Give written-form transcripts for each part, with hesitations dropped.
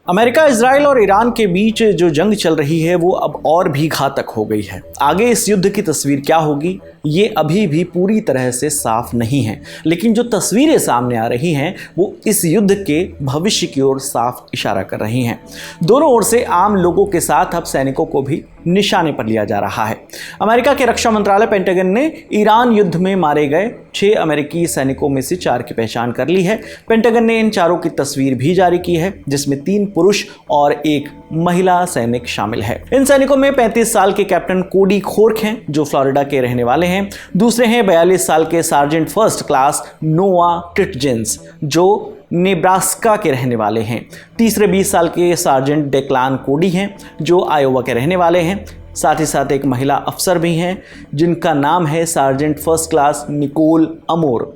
America, Israel और Iran के बीच जो जंग चल रही है वो अब और भी घातक हो गई है। आगे इस युद्ध की तस्वीर क्या होगी ये अभी भी पूरी तरह से साफ नहीं है, लेकिन जो तस्वीरें सामने आ रही हैं वो इस युद्ध के भविष्य की ओर साफ इशारा कर रही हैं। दोनों ओर से आम लोगों के साथ अब सैनिकों को भी निशाने पर लिया जा रहा है। अमेरिका के रक्षा मंत्रालय पेंटागन ने ईरान युद्ध में मारे गए 6 अमेरिकी सैनिकों में से 4 की पहचान कर ली है। पेंटागन ने इन चारों की तस्वीर भी जारी की है, जिसमें 3 पुरुष और 1 महिला सैनिक शामिल है। इन सैनिकों में 35 साल के कैप्टन कोडी खोर्क हैं, जो फ्लोरिडा के रहने वाले हैं। दूसरे हैं 42 साल के सार्जेंट फर्स्ट क्लास नोआ टिटजेंस, जो नेब्रास्का के रहने वाले हैं। तीसरे 20 साल के सार्जेंट डेक्लान कोडी हैं, जो आयोवा के रहने वाले हैं। साथ ही साथ एक महिला अफसर भी हैं, जिनका नाम है सार्जेंट फर्स्ट क्लास निकोल अमोर,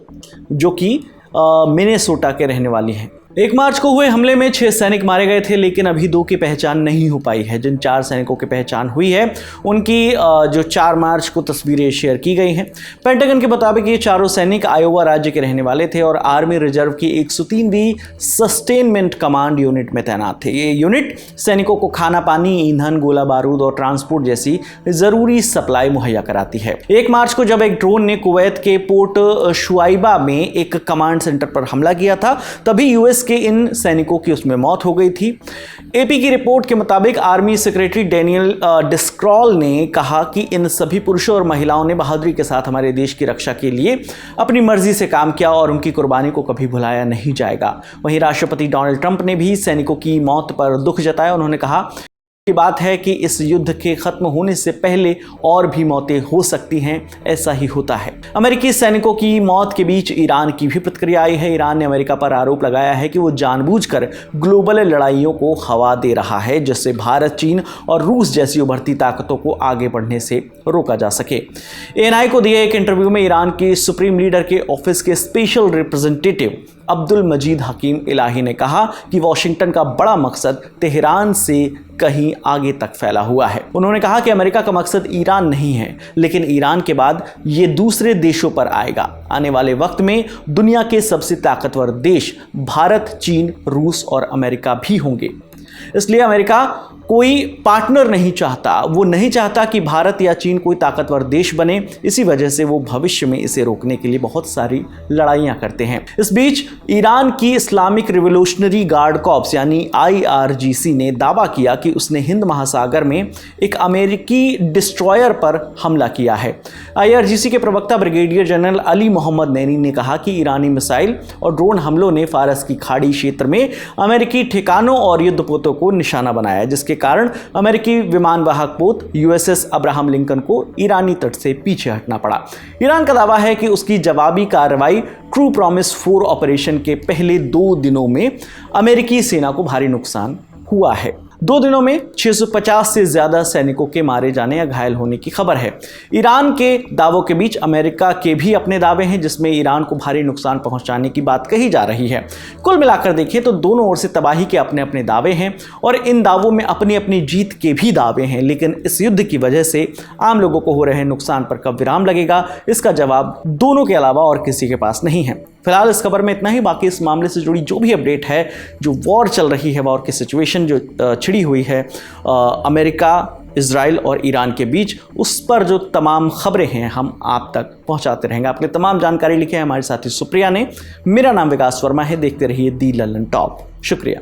जो कि मिनेसोटा के रहने वाली हैं। 1 मार्च को हुए हमले में 6 सैनिक मारे गए थे, लेकिन अभी 2 की पहचान नहीं हो पाई है। जिन 4 सैनिकों की पहचान हुई है उनकी जो 4 मार्च को तस्वीरें शेयर की गई हैं। पेंटागन के मुताबिक ये चारों सैनिक आयोवा राज्य के रहने वाले थे और आर्मी रिजर्व की 103वीं सस्टेनमेंट कमांड यूनिट में तैनात थे। ये यूनिट सैनिकों को खाना पानी, ईंधन, गोला बारूद और ट्रांसपोर्ट जैसी जरूरी सप्लाई मुहैया कराती है। 1 मार्च को जब एक ड्रोन ने कुवैत के पोर्ट शुआइबा में एक कमांड सेंटर पर हमला किया था, तभी यूएस के इन सैनिकों की उसमें मौत हो गई थी। एपी की रिपोर्ट के मुताबिक आर्मी सेक्रेटरी डेनियल डिस्क्रॉल ने कहा कि इन सभी पुरुषों और महिलाओं ने बहादुरी के साथ हमारे देश की रक्षा के लिए अपनी मर्जी से काम किया और उनकी कुर्बानी को कभी भुलाया नहीं जाएगा। वहीं राष्ट्रपति डोनाल्ड ट्रंप ने भी सैनिकों की मौत पर दुख जताया। उन्होंने कहा की बात है कि इस युद्ध के खत्म होने से पहले और भी मौतें हो सकती हैं, ऐसा ही होता है। अमेरिकी सैनिकों की मौत के बीच ईरान की भी प्रतिक्रिया आई है। ईरान ने अमेरिका पर आरोप लगाया है कि वो जानबूझकर ग्लोबल लड़ाइयों को हवा दे रहा है, जिससे भारत, चीन और रूस जैसी उभरती ताकतों को आगे बढ़ने से रोका जा सके। एएनआई को दिए एक इंटरव्यू में ईरान के सुप्रीम लीडर के ऑफिस के स्पेशल रिप्रेजेंटेटिव अब्दुल मजीद हकीम इलाही ने कहा कि वॉशिंगटन का बड़ा मकसद तेहरान से कहीं आगे तक फैला हुआ है। उन्होंने कहा कि अमेरिका का मकसद ईरान नहीं है, लेकिन ईरान के बाद ये दूसरे देशों पर आएगा। आने वाले वक्त में दुनिया के सबसे ताकतवर देश भारत, चीन, रूस और अमेरिका भी होंगे। इसलिए अमेरिका कोई पार्टनर नहीं चाहता। वो नहीं चाहता कि भारत या चीन कोई ताकतवर देश बने। इसी वजह से वो भविष्य में इसे रोकने के लिए बहुत सारी लड़ाइयां करते हैं। इस बीच ईरान की इस्लामिक रिवोल्यूशनरी गार्ड कॉर्प्स यानी IRGC ने दावा किया कि उसने हिंद महासागर में एक अमेरिकी डिस्ट्रॉयर पर हमला किया है। IRGC के प्रवक्ता ब्रिगेडियर जनरल अली मोहम्मद नैनी ने कहा कि ईरानी मिसाइल और ड्रोन हमलों ने फारस की खाड़ी क्षेत्र में अमेरिकी ठिकानों और युद्धपोतों को निशाना बनाया, जिसके कारण अमेरिकी विमान वाहक पोत USS अब्राहम लिंकन को ईरानी तट से पीछे हटना पड़ा। ईरान का दावा है कि उसकी जवाबी कार्रवाई ट्रू प्रॉमिस 4 ऑपरेशन के पहले 2 दिनों में अमेरिकी सेना को भारी नुकसान हुआ है। 2 दिनों में 650 से ज्यादा सैनिकों के मारे जाने या घायल होने की खबर है। ईरान के दावों के बीच अमेरिका के भी अपने दावे हैं, जिसमें ईरान को भारी नुकसान पहुंचाने की बात कही जा रही है। कुल मिलाकर देखें तो दोनों ओर से तबाही के अपने अपने दावे हैं और इन दावों में अपनी अपनी जीत के भी दावे हैं, लेकिन इस युद्ध की वजह से आम लोगों को हो रहे नुकसान पर कब विराम लगेगा, इसका जवाब दोनों के अलावा और किसी के पास नहीं है। फिलहाल इस खबर में इतना ही। बाकी इस मामले से जुड़ी जो भी अपडेट है, जो वॉर चल रही है, वॉर की सिचुएशन जो छिड़ी हुई है अमेरिका, इजराइल और ईरान के बीच, उस पर जो तमाम खबरें हैं हम आप तक पहुंचाते रहेंगे। आपने तमाम जानकारी लिखी है हमारे साथी सुप्रिया ने। मेरा नाम विकास वर्मा है। देखते रहिए दी लल्लन टॉप। शुक्रिया।